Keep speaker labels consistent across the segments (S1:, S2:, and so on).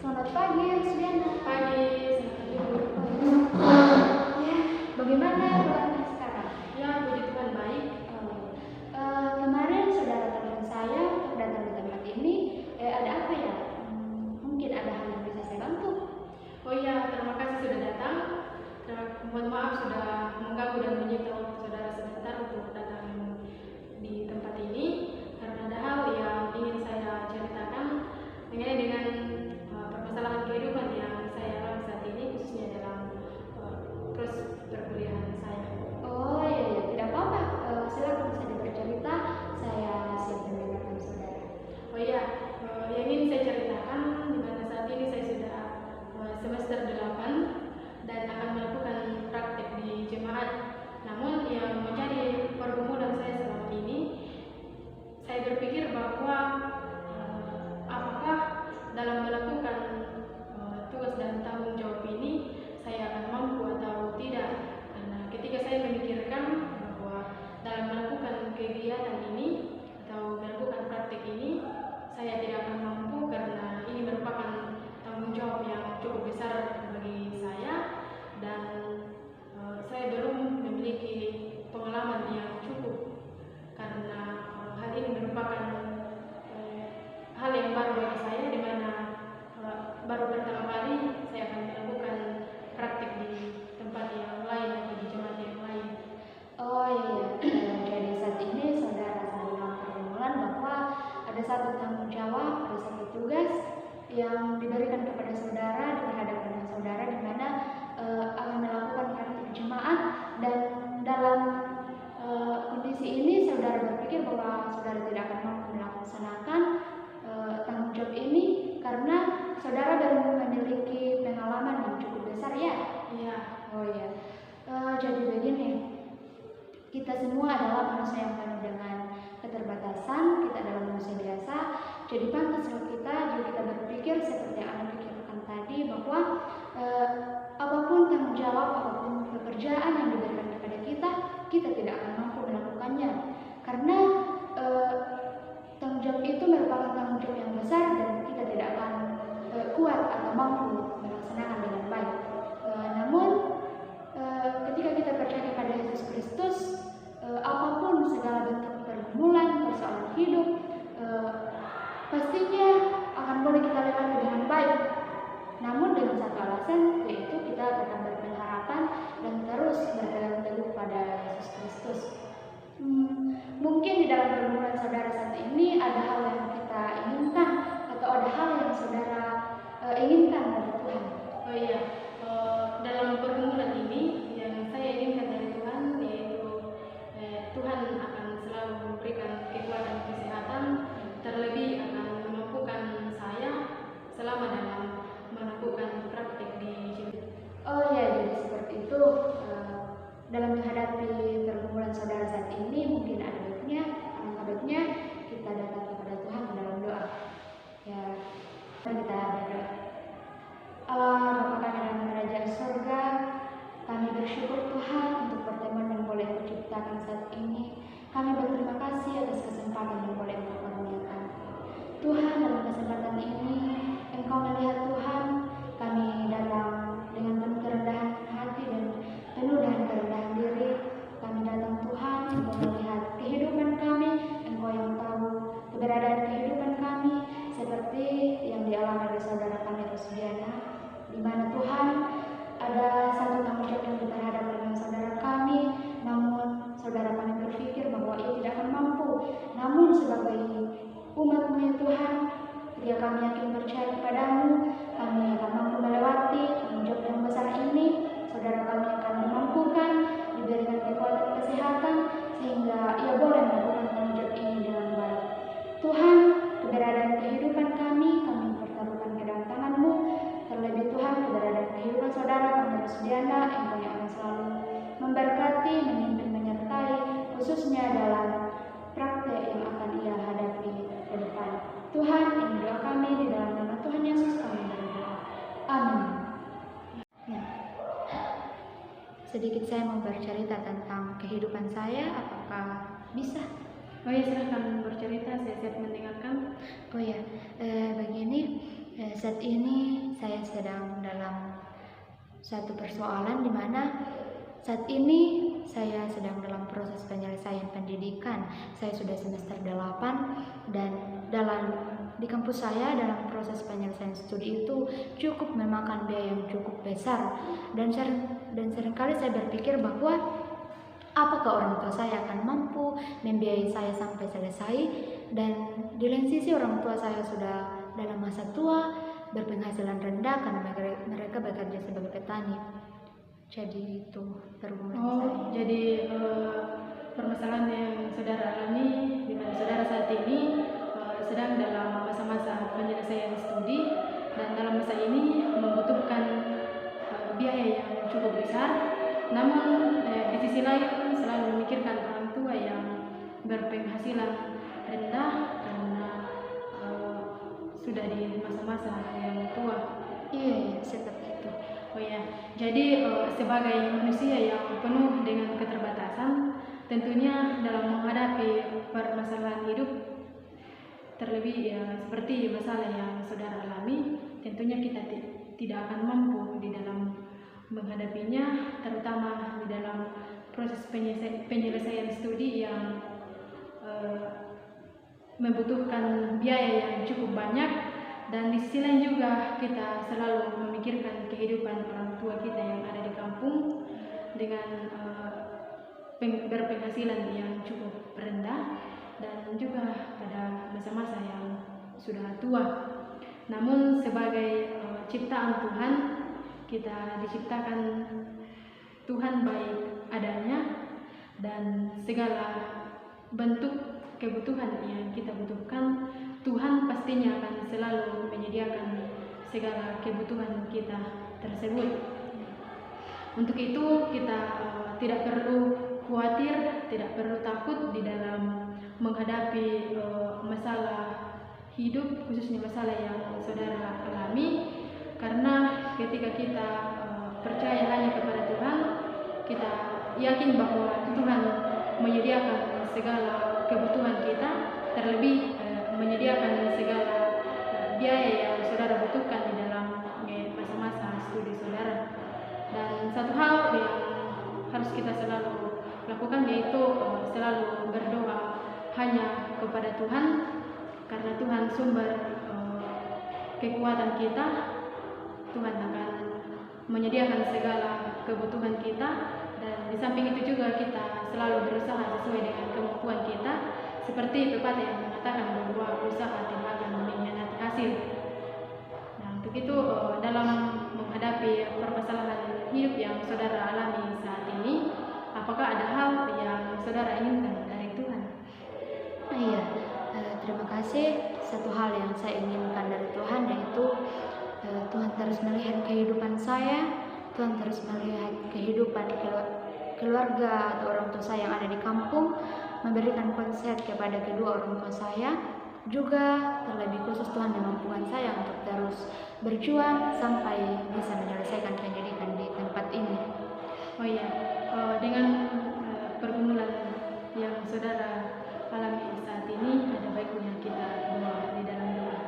S1: Selamat pagi, Rusdiana.
S2: Pagi, selamat
S1: Ya, bagaimana kabarnya sekarang?
S2: Ya, puji Tuhan baik.
S1: Kemarin saudara teman saya datang di tempat ini. Ada apa ya? Mungkin ada hal yang bisa saya bantu.
S2: Oh iya, terima kasih sudah datang. Mohon maaf sudah mengganggu dan menyita waktu saudara sebentar untuk datang di tempat ini. Karena ada hal yang ingin saya ceritakan mengenai dengan permasalahan kehidupan yang saya alami saat ini, khususnya dalam proses perkuliahan saya.
S1: Oh iya, tidak apa-apa. Silakan saja bercerita. Saya siap mendengarkan saudara.
S2: Oh iya, yang ingin saya ceritakan di mana saat ini saya sudah semester 8 dan akan melakukan praktek di jemaat. Namun yang menjadi pergumulan saya selama ini, saya berpikir bahwa apakah dalam melakukan tugas dan tanggung jawab ini saya akan mampu atau tidak. Karena ketika saya memikirkan bahwa dalam melakukan kegiatan ini atau melakukan praktek ini saya tidak akan mampu karena ini merupakan tanggung jawab yang cukup besar bagi saya dan saya belum memiliki pengalaman yang cukup karena hal ini merupakan hal yang baru bagi saya, di mana baru pertama kali saya akan melakukan praktik di tempat yang lain atau di jemaat yang lain.
S1: Oh iya, jadi saat ini saudara sedang pergumulan bahwa ada satu tanggung jawab, ada satu tugas yang diberikan kepada saudara terhadap dengan saudara, di mana akan melakukan praktik jemaat, dan dalam kondisi ini saudara berpikir bahwa saudara tidak akan mampu melaksanakan tanggung jawab ini karena saudara belum memiliki pengalaman yang cukup besar, ya?
S2: Iya.
S1: Oh iya. Jadi begini, kita semua adalah manusia yang penuh dengan keterbatasan, kita adalah manusia biasa. Jadi pantaslah kita jika kita berpikir seperti yang Anda pikirkan tadi, bahwa apapun tanggung jawab, apapun pekerjaan yang diberikan kepada kita, kita tidak akan mampu melakukannya. Karena tanggung jawab itu merupakan tanggung jawab yang besar dan kita tidak akan kuat atau mampu melaksanakan dengan baik. Namun ketika kita percaya pada Yesus Kristus, apapun segala bentuk pergumulan, persoalan hidup, pastinya akan boleh kita lewati dengan baik. Namun dengan satu alasan, yaitu kita tetap berpengharapan dan terus berpegang teguh pada Yesus Kristus. Mungkin di dalam pergumulan saudara saat ini ada hal yang kita inginkan atau ada hal yang saudara inginkan dari Tuhan.
S2: Oh iya, dalam pergumulan ini yang saya inginkan dari Tuhan yaitu Tuhan akan selalu memberikan kekuatan kesehatan, terlebih akan memampukan saya selama dalam melakukan praktik di jemaat.
S1: Oh ya, jadi seperti itu. Dalam menghadapi pergumulan saudara saat ini, mungkin ada baiknya kita datang kepada Tuhan dalam doa. Ya, kita berdoa. Allah Bapa kami dalam kerajaan surga, kami bersyukur Tuhan untuk pertemuan yang boleh Engkau ciptakan saat ini. Kami berterima kasih atas kesempatan yang boleh Engkau karuniakan. Tuhan, dalam kesempatan ini Engkau melihat Tuhan, kami datang dengan penuh kerendahan hati dan penuh dengan kerendahan diri. Kami datang Tuhan, Engkau melihat kehidupan kami, Engkau yang tahu keberadaan kehidupan kami, seperti yang dialami oleh saudara kami Rusdiana, di mana Tuhan ada satu tanggung jawab yang terhadap dengan saudara kami, namun saudara kami berpikir bahwa ia tidak akan mampu. Namun sebagai umat-Mu ya Tuhan, ketika kami yakin percaya kepadamu, kami akan mampu melewati tanggung jawab yang besar ini. Saudara kami akan dimampukan, diberikan kekuatan kesehatan, sehingga ia boleh melakukan tanggung jawab ini dengan baik. Tuhan, keberadaan kehidupan kami pertaruhkan ke dalam tangan-Mu. Terlebih Tuhan, keberadaan kehidupan saudara kami Rusdiana, Engkau yang akan selalu memberkati, memimpin, menyertai, khususnya dalam praktek yang akan ia hadapi ke depan. Tuhan, ini doa kami di dalam nama Tuhan Yesus kami berdoa. Amin. Ya. Sedikit saya mau bercerita tentang kehidupan saya, apakah bisa?
S2: Oh ya, silahkan bercerita, saya siap mendengarkan.
S1: Oh ya, begini, saat ini saya sedang dalam satu persoalan di mana saat ini saya sedang dalam proses penyelesaian pendidikan. Saya sudah semester 8 dan di kampus saya dalam proses penyelesaian studi itu cukup memakan biaya yang cukup besar, dan seringkali saya berpikir bahwa apakah orang tua saya akan mampu membiayai saya sampai selesai, dan di lain sisi orang tua saya sudah dalam masa tua, berpenghasilan rendah karena mereka bekerja sebagai petani. Jadi itu pergumulan saya.
S2: Jadi permasalahan yang saudara alami di mana saudara saat ini sedang dalam masa-masa penyelesaian studi, dan dalam masa ini membutuhkan biaya yang cukup besar. Namun di sisi lain selalu memikirkan orang tua yang berpenghasilan rendah karena sudah di masa-masa yang tua.
S1: Iya, seperti itu.
S2: Oh ya, jadi sebagai manusia yang penuh dengan keterbatasan, tentunya dalam menghadapi permasalahan hidup, terlebih ya seperti masalah yang saudara alami, tentunya kita tidak akan mampu di dalam menghadapinya, terutama di dalam proses penyelesaian studi yang membutuhkan biaya yang cukup banyak. Dan di sisi lain juga kita selalu memikirkan kehidupan orang tua kita yang ada di kampung dengan berpenghasilan yang cukup rendah, dan juga pada masa-masa yang sudah tua. Namun sebagai ciptaan Tuhan, kita diciptakan Tuhan baik adanya, dan segala bentuk kebutuhan yang kita butuhkan, Tuhan pastinya akan selalu menyediakan segala kebutuhan kita tersebut. Untuk itu kita tidak perlu khawatir, tidak perlu takut di dalam menghadapi masalah hidup, khususnya masalah yang saudara alami, karena ketika kita percaya hanya kepada Tuhan, kita yakin bahwa Tuhan menyediakan segala kebutuhan kita, terlebih menyediakan segala biaya yang saudara butuhkan di dalam masa-masa studi saudara. Dan satu hal yang harus kita selalu lakukan yaitu selalu berdoa hanya kepada Tuhan, karena Tuhan sumber kekuatan kita. Tuhan akan menyediakan segala kebutuhan kita, dan di samping itu juga kita selalu berusaha sesuai dengan kemampuan kita, seperti pepatah yang mengatakan bahwa usaha tidak akan mengkhianati hasil. Nah, untuk itu dalam menghadapi permasalahan hidup yang saudara alami saat ini, apakah ada hal yang saudara inginkan dari Tuhan?
S1: Iya, terima kasih. Satu hal yang saya inginkan dari Tuhan yaitu Tuhan terus melihat kehidupan saya, Tuhan terus melihat kehidupan keluarga atau orang tua saya yang ada di kampung, memberikan konsep kepada kedua orang tua saya, juga terlebih khusus Tuhan memampukan saya untuk terus berjuang sampai bisa menyelesaikan pendidikan di tempat ini.
S2: Oh iya, dengan pergumulan yang saudara alami saat ini, ada baiknya kita doa di dalam doa.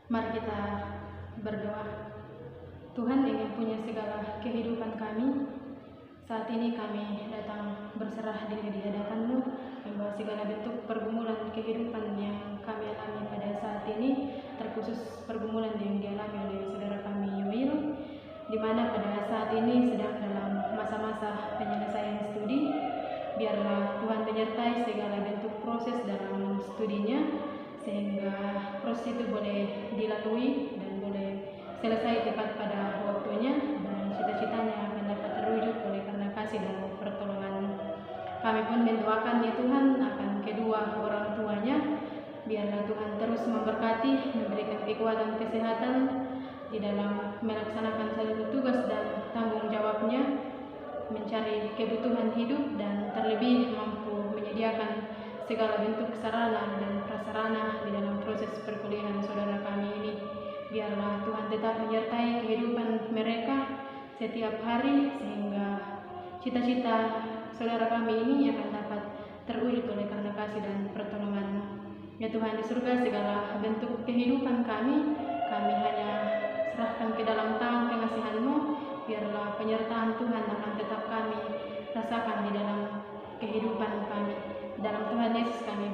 S2: Mari kita berdoa. Tuhan yang punya segala kehidupan kami, saat ini kami datang berserah diri di hadapan-Mu, bahwa segala bentuk pergumulan kehidupan yang kami alami pada saat ini, terkhusus pergumulan yang dialami oleh saudara kami Yoil, di mana pada saat ini sedang dalam masa-masa penyelesaian studi. Biarlah Tuhan menyertai segala bentuk proses dalam studinya, sehingga proses itu boleh dilalui dan boleh selesai tepat pada waktunya, dan cita-citanya akan dapat terwujud oleh karena kasih dan pertolongan. Kami pun mendoakan ya Tuhan akan kedua orang tuanya, biarlah Tuhan terus memberkati, memberikan kekuatan kesehatan di dalam melaksanakan seluruh tugas dan tanggung jawabnya, mencari kebutuhan hidup, dan terlebih mampu menyediakan segala bentuk sarana dan prasarana di dalam proses perkuliahan saudara kami ini. Biarlah Tuhan tetap menyertai kehidupan mereka setiap hari, sehingga cita-cita saudara kami ini akan dapat terwujud oleh karena kasih dan pertolongan. Ya Tuhan di surga, segala bentuk kehidupan kami kami hanya serahkan ke dalam tangan pengasihan-Mu. Biarlah penyertaan Tuhan akan tetap kami rasakan di dalam kehidupan kami. Dalam Tuhan Yesus kami